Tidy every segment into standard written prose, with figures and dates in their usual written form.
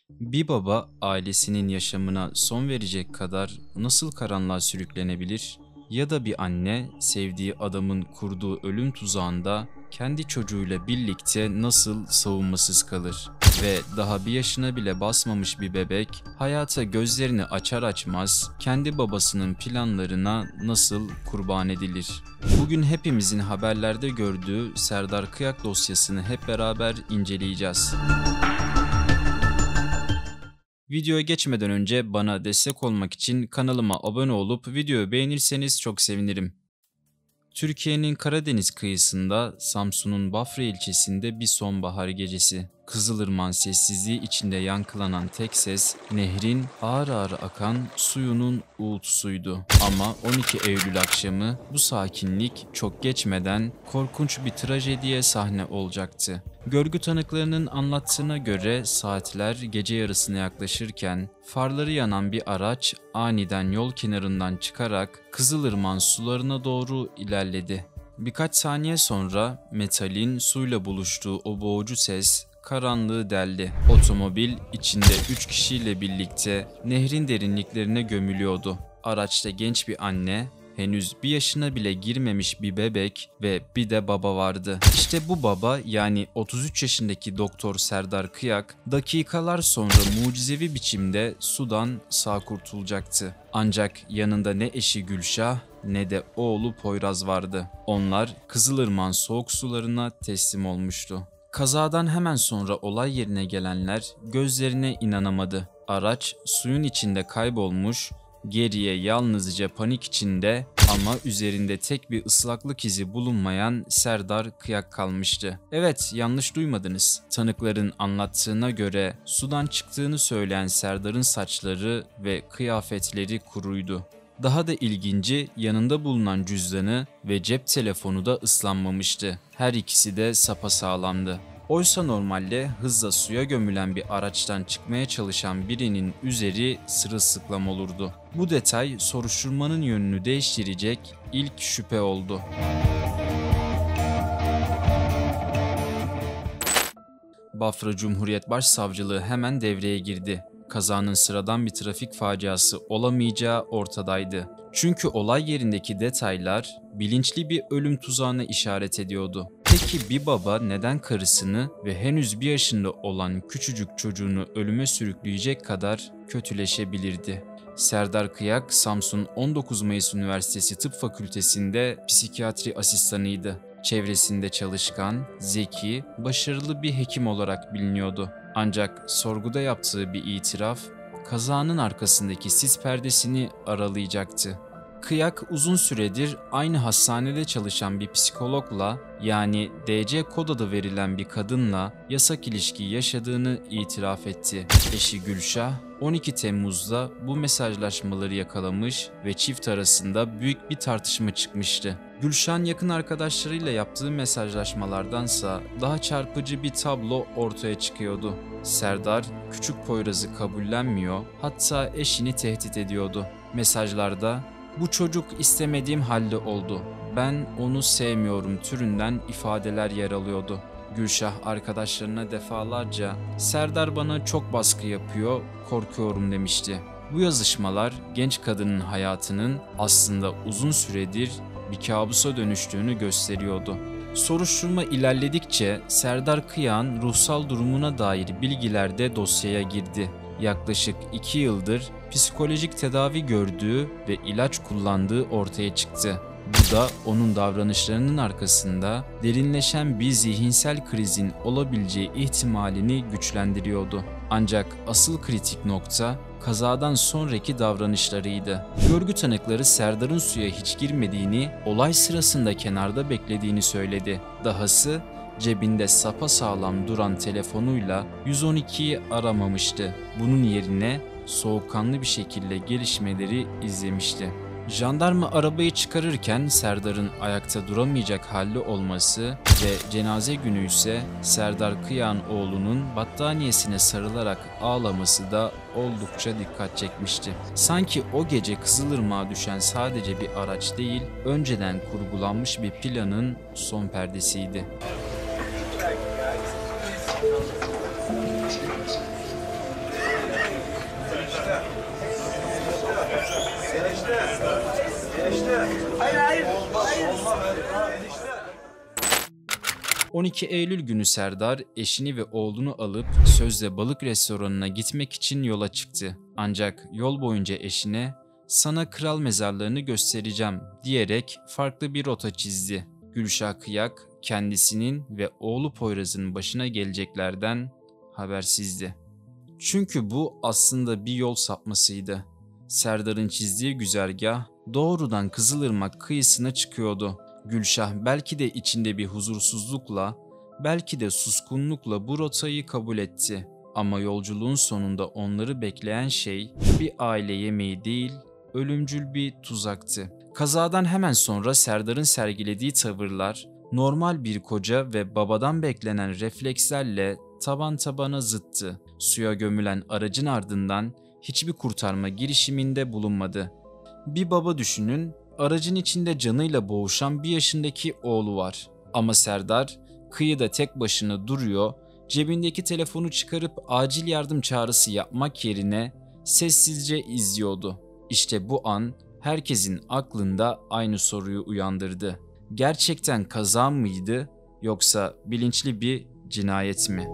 Bir baba ailesinin yaşamına son verecek kadar nasıl karanlığa sürüklenebilir? Ya da bir anne sevdiği adamın kurduğu ölüm tuzağında kendi çocuğuyla birlikte nasıl savunmasız kalır? Ve daha bir yaşına bile basmamış bir bebek hayata gözlerini açar açmaz kendi babasının planlarına nasıl kurban edilir? Bugün hepimizin haberlerde gördüğü Serdar Kıyak dosyasını hep beraber inceleyeceğiz. Videoya geçmeden önce bana destek olmak için kanalıma abone olup videoyu beğenirseniz çok sevinirim. Türkiye'nin Karadeniz kıyısında Samsun'un Bafra ilçesinde bir sonbahar gecesi. Kızılırmak'ın sessizliği içinde yankılanan tek ses nehrin ağır ağır akan suyunun uğultusuydu. Ama 12 Eylül akşamı bu sakinlik çok geçmeden korkunç bir trajediye sahne olacaktı. Görgü tanıklarının anlattığına göre saatler gece yarısına yaklaşırken farları yanan bir araç aniden yol kenarından çıkarak Kızılırmak'ın sularına doğru ilerledi. Birkaç saniye sonra metalin suyla buluştuğu o boğucu ses karanlığı deldi. Otomobil içinde 3 kişiyle birlikte nehrin derinliklerine gömülüyordu. Araçta genç bir anne, henüz bir yaşına bile girmemiş bir bebek ve bir de baba vardı. İşte bu baba, yani 33 yaşındaki Doktor Serdar Kıyak dakikalar sonra mucizevi biçimde sudan sağ kurtulacaktı. Ancak yanında ne eşi Gülşah ne de oğlu Poyraz vardı. Onlar Kızılırmak'ın soğuk sularına teslim olmuştu. Kazadan hemen sonra olay yerine gelenler gözlerine inanamadı. Araç suyun içinde kaybolmuş, geriye yalnızca panik içinde ama üzerinde tek bir ıslaklık izi bulunmayan Serdar Kıyak kalmıştı. Evet, yanlış duymadınız. Tanıkların anlattığına göre sudan çıktığını söyleyen Serdar'ın saçları ve kıyafetleri kuruydu. Daha da ilginci, yanında bulunan cüzdanı ve cep telefonu da ıslanmamıştı. Her ikisi de sapasağlamdı. Oysa normalde hızla suya gömülen bir araçtan çıkmaya çalışan birinin üzeri sırılsıklam olurdu. Bu detay soruşturmanın yönünü değiştirecek ilk şüphe oldu. Bafra Cumhuriyet Başsavcılığı hemen devreye girdi. Kazanın sıradan bir trafik faciası olamayacağı ortadaydı. Çünkü olay yerindeki detaylar bilinçli bir ölüm tuzağına işaret ediyordu. Peki bir baba neden karısını ve henüz bir yaşında olan küçücük çocuğunu ölüme sürükleyecek kadar kötüleşebilirdi? Serdar Kıyak, Samsun 19 Mayıs Üniversitesi Tıp Fakültesi'nde psikiyatri asistanıydı. Çevresinde çalışkan, zeki, başarılı bir hekim olarak biliniyordu. Ancak sorguda yaptığı bir itiraf, kazanın arkasındaki sis perdesini aralayacaktı. Kıyak uzun süredir aynı hastanede çalışan bir psikologla, yani DC kod adı verilen bir kadınla yasak ilişki yaşadığını itiraf etti. Eşi Gülşah 12 Temmuz'da bu mesajlaşmaları yakalamış ve çift arasında büyük bir tartışma çıkmıştı. Gülşah'ın yakın arkadaşlarıyla yaptığı mesajlaşmalardansa daha çarpıcı bir tablo ortaya çıkıyordu. Serdar küçük Poyraz'ı kabullenmiyor, hatta eşini tehdit ediyordu. Mesajlarda "Bu çocuk istemediğim halde oldu. Ben onu sevmiyorum" türünden ifadeler yer alıyordu. Gülşah arkadaşlarına defalarca "Serdar bana çok baskı yapıyor, korkuyorum" demişti. Bu yazışmalar genç kadının hayatının aslında uzun süredir bir kabusa dönüştüğünü gösteriyordu. Soruşturma ilerledikçe Serdar Kıyak'ın ruhsal durumuna dair bilgiler de dosyaya girdi. Yaklaşık 2 yıldır psikolojik tedavi gördüğü ve ilaç kullandığı ortaya çıktı. Bu da onun davranışlarının arkasında derinleşen bir zihinsel krizin olabileceği ihtimalini güçlendiriyordu. Ancak asıl kritik nokta kazadan sonraki davranışlarıydı. Görgü tanıkları Serdar'ın suya hiç girmediğini, olay sırasında kenarda beklediğini söyledi. Dahası cebinde sapasağlam duran telefonuyla 112'yi aramamıştı. Bunun yerine soğukkanlı bir şekilde gelişmeleri izlemişti. Jandarma arabayı çıkarırken Serdar'ın ayakta duramayacak halde olması ve cenaze günü ise Serdar Kıyak'ın oğlunun battaniyesine sarılarak ağlaması da oldukça dikkat çekmişti. Sanki o gece Kızılırmak'a düşen sadece bir araç değil, önceden kurgulanmış bir planın son perdesiydi. Hayır. 12 Eylül günü Serdar eşini ve oğlunu alıp sözde balık restoranına gitmek için yola çıktı. Ancak yol boyunca eşine "Sana kral mezarlarını göstereceğim" diyerek farklı bir rota çizdi. Gülşah Kıyak kendisinin ve oğlu Poyraz'ın başına geleceklerden habersizdi. Çünkü bu aslında bir yol sapmasıydı. Serdar'ın çizdiği güzergah doğrudan Kızılırmak kıyısına çıkıyordu. Gülşah belki de içinde bir huzursuzlukla, belki de suskunlukla bu rotayı kabul etti. Ama yolculuğun sonunda onları bekleyen şey bir aile yemeği değil, ölümcül bir tuzaktı. Kazadan hemen sonra Serdar'ın sergilediği tavırlar, normal bir koca ve babadan beklenen reflekslerle taban tabana zıttı. Suya gömülen aracın ardından hiçbir kurtarma girişiminde bulunmadı. Bir baba düşünün, aracın içinde canıyla boğuşan 1 yaşındaki oğlu var. Ama Serdar kıyıda tek başına duruyor, cebindeki telefonu çıkarıp acil yardım çağrısı yapmak yerine sessizce izliyordu. İşte bu an herkesin aklında aynı soruyu uyandırdı. Gerçekten kaza mıydı yoksa bilinçli bir cinayet mi?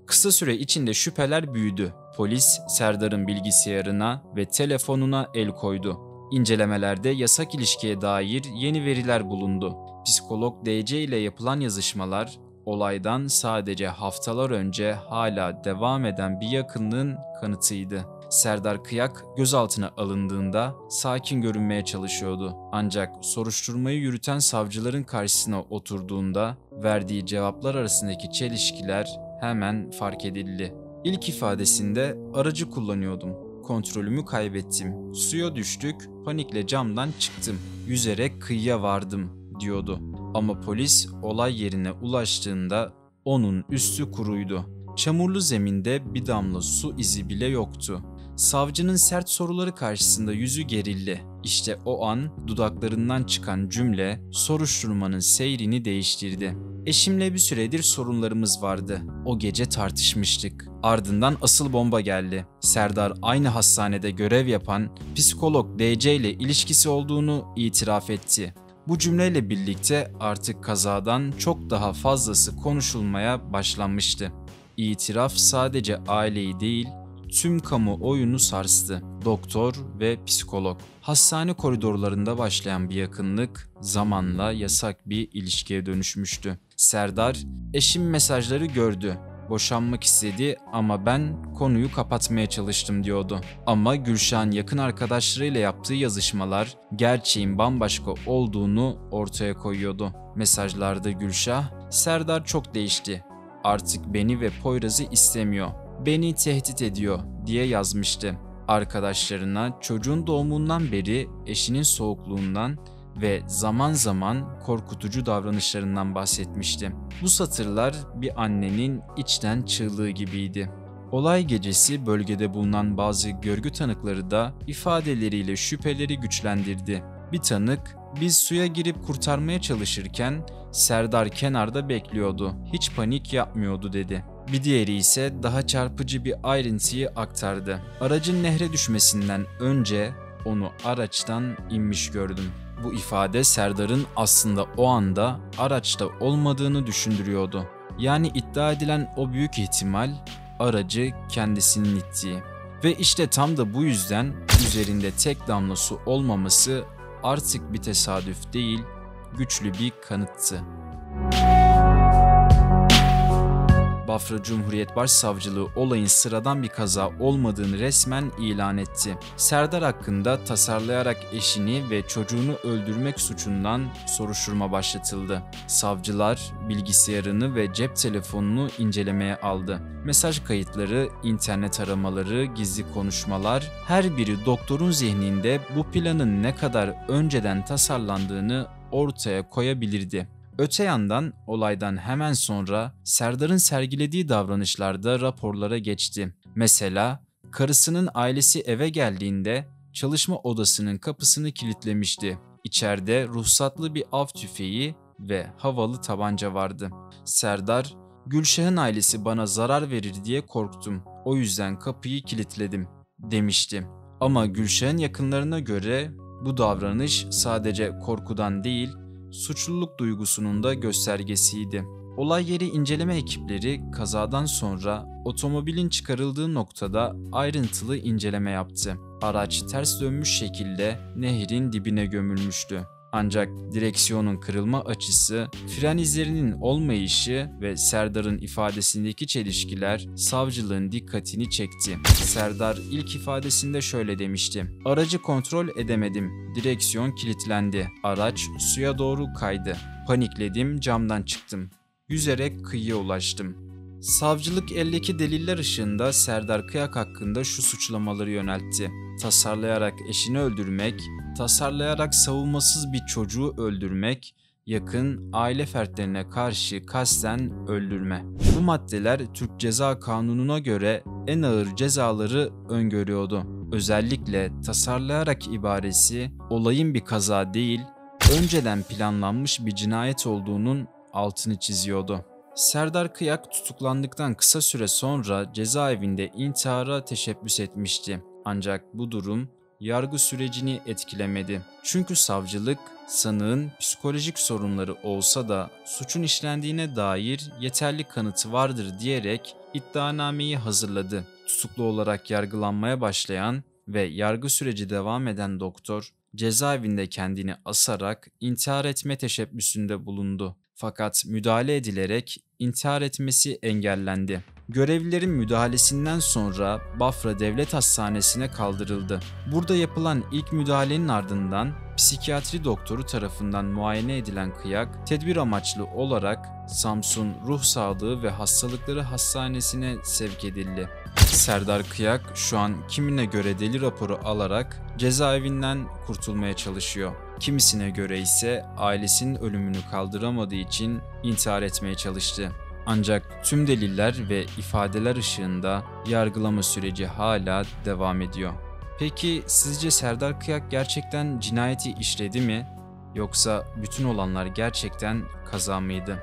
Kısa süre içinde şüpheler büyüdü. Polis Serdar'ın bilgisayarına ve telefonuna el koydu. İncelemelerde yasak ilişkiye dair yeni veriler bulundu. Psikolog DC ile yapılan yazışmalar olaydan sadece haftalar önce hala devam eden bir yakınlığın kanıtıydı. Serdar Kıyak gözaltına alındığında sakin görünmeye çalışıyordu. Ancak soruşturmayı yürüten savcıların karşısına oturduğunda verdiği cevaplar arasındaki çelişkiler hemen fark edildi. İlk ifadesinde "Aracı kullanıyordum. Kontrolümü kaybettim. Suya düştük. Panikle camdan çıktım. Yüzerek kıyıya vardım" diyordu. Ama polis olay yerine ulaştığında onun üstü kuruydu. Çamurlu zeminde bir damla su izi bile yoktu. Savcının sert soruları karşısında yüzü gerildi. İşte o an dudaklarından çıkan cümle soruşturmanın seyrini değiştirdi. "Eşimle bir süredir sorunlarımız vardı. O gece tartışmıştık. Ardından asıl bomba geldi. Serdar aynı hastanede görev yapan psikolog DC ile ilişkisi olduğunu itiraf etti." Bu cümleyle birlikte artık kazadan çok daha fazlası konuşulmaya başlanmıştı. İtiraf sadece aileyi değil, tüm kamuoyunu sarstı. Doktor ve psikolog. Hastane koridorlarında başlayan bir yakınlık zamanla yasak bir ilişkiye dönüşmüştü. Serdar, "Eşim mesajları gördü. Boşanmak istedi ama ben konuyu kapatmaya çalıştım" diyordu. Ama Gülşah'ın yakın arkadaşlarıyla yaptığı yazışmalar gerçeğin bambaşka olduğunu ortaya koyuyordu. Mesajlarda Gülşah, "Serdar çok değişti. Artık beni ve Poyraz'ı istemiyor. Beni tehdit ediyor" diye yazmıştı. Arkadaşlarına çocuğun doğumundan beri eşinin soğukluğundan ve zaman zaman korkutucu davranışlarından bahsetmişti. Bu satırlar bir annenin içten çığlığı gibiydi. Olay gecesi bölgede bulunan bazı görgü tanıkları da ifadeleriyle şüpheleri güçlendirdi. Bir tanık, "Biz suya girip kurtarmaya çalışırken Serdar kenarda bekliyordu. Hiç panik yapmıyordu" dedi. Bir diğeri ise daha çarpıcı bir ayrıntıyı aktardı. "Aracın nehre düşmesinden önce onu araçtan inmiş gördüm." Bu ifade Serdar'ın aslında o anda araçta olmadığını düşündürüyordu. Yani iddia edilen o büyük ihtimal aracı kendisinin ittiği. Ve işte tam da bu yüzden üzerinde tek damla su olmaması artık bir tesadüf değil, güçlü bir kanıttı. Bafra Cumhuriyet Başsavcılığı olayın sıradan bir kaza olmadığını resmen ilan etti. Serdar hakkında tasarlayarak eşini ve çocuğunu öldürmek suçundan soruşturma başlatıldı. Savcılar bilgisayarını ve cep telefonunu incelemeye aldı. Mesaj kayıtları, internet aramaları, gizli konuşmalar, her biri doktorun zihninde bu planın ne kadar önceden tasarlandığını ortaya koyabilirdi. Öte yandan olaydan hemen sonra Serdar'ın sergilediği davranışlar da raporlara geçti. Mesela karısının ailesi eve geldiğinde çalışma odasının kapısını kilitlemişti. İçeride ruhsatlı bir av tüfeği ve havalı tabanca vardı. Serdar, "Gülşah'ın ailesi bana zarar verir diye korktum. O yüzden kapıyı kilitledim" demişti. Ama Gülşah'ın yakınlarına göre bu davranış sadece korkudan değil, suçluluk duygusunun da göstergesiydi. Olay yeri inceleme ekipleri kazadan sonra otomobilin çıkarıldığı noktada ayrıntılı inceleme yaptı. Araç ters dönmüş şekilde nehrin dibine gömülmüştü. Ancak direksiyonun kırılma açısı, fren izlerinin olmayışı ve Serdar'ın ifadesindeki çelişkiler savcılığın dikkatini çekti. Serdar ilk ifadesinde şöyle demişti: "Aracı kontrol edemedim. Direksiyon kilitlendi. Araç suya doğru kaydı. Panikledim, camdan çıktım. Yüzerek kıyıya ulaştım." Savcılık eldeki deliller ışığında Serdar Kıyak hakkında şu suçlamaları yöneltti: tasarlayarak eşini öldürmek, tasarlayarak savunmasız bir çocuğu öldürmek, yakın aile fertlerine karşı kasten öldürme. Bu maddeler Türk Ceza Kanunu'na göre en ağır cezaları öngörüyordu. Özellikle tasarlayarak ibaresi olayın bir kaza değil, önceden planlanmış bir cinayet olduğunun altını çiziyordu. Serdar Kıyak tutuklandıktan kısa süre sonra cezaevinde intihara teşebbüs etmişti. Ancak bu durum yargı sürecini etkilemedi. Çünkü savcılık sanığın psikolojik sorunları olsa da suçun işlendiğine dair yeterli kanıtı vardır diyerek iddianameyi hazırladı. Tutuklu olarak yargılanmaya başlayan ve yargı süreci devam eden doktor cezaevinde kendini asarak intihar etme teşebbüsünde bulundu. Fakat müdahale edilerek intihar etmesi engellendi. Görevlilerin müdahalesinden sonra Bafra Devlet Hastanesi'ne kaldırıldı. Burada yapılan ilk müdahalenin ardından psikiyatri doktoru tarafından muayene edilen Kıyak, tedbir amaçlı olarak Samsun Ruh Sağlığı ve Hastalıkları Hastanesi'ne sevk edildi. Serdar Kıyak şu an kimine göre deli raporu alarak cezaevinden kurtulmaya çalışıyor. Kimisine göre ise ailesinin ölümünü kaldıramadığı için intihar etmeye çalıştı. Ancak tüm deliller ve ifadeler ışığında yargılama süreci hala devam ediyor. Peki sizce Serdar Kıyak gerçekten cinayeti işledi mi? Yoksa bütün olanlar gerçekten kaza mıydı?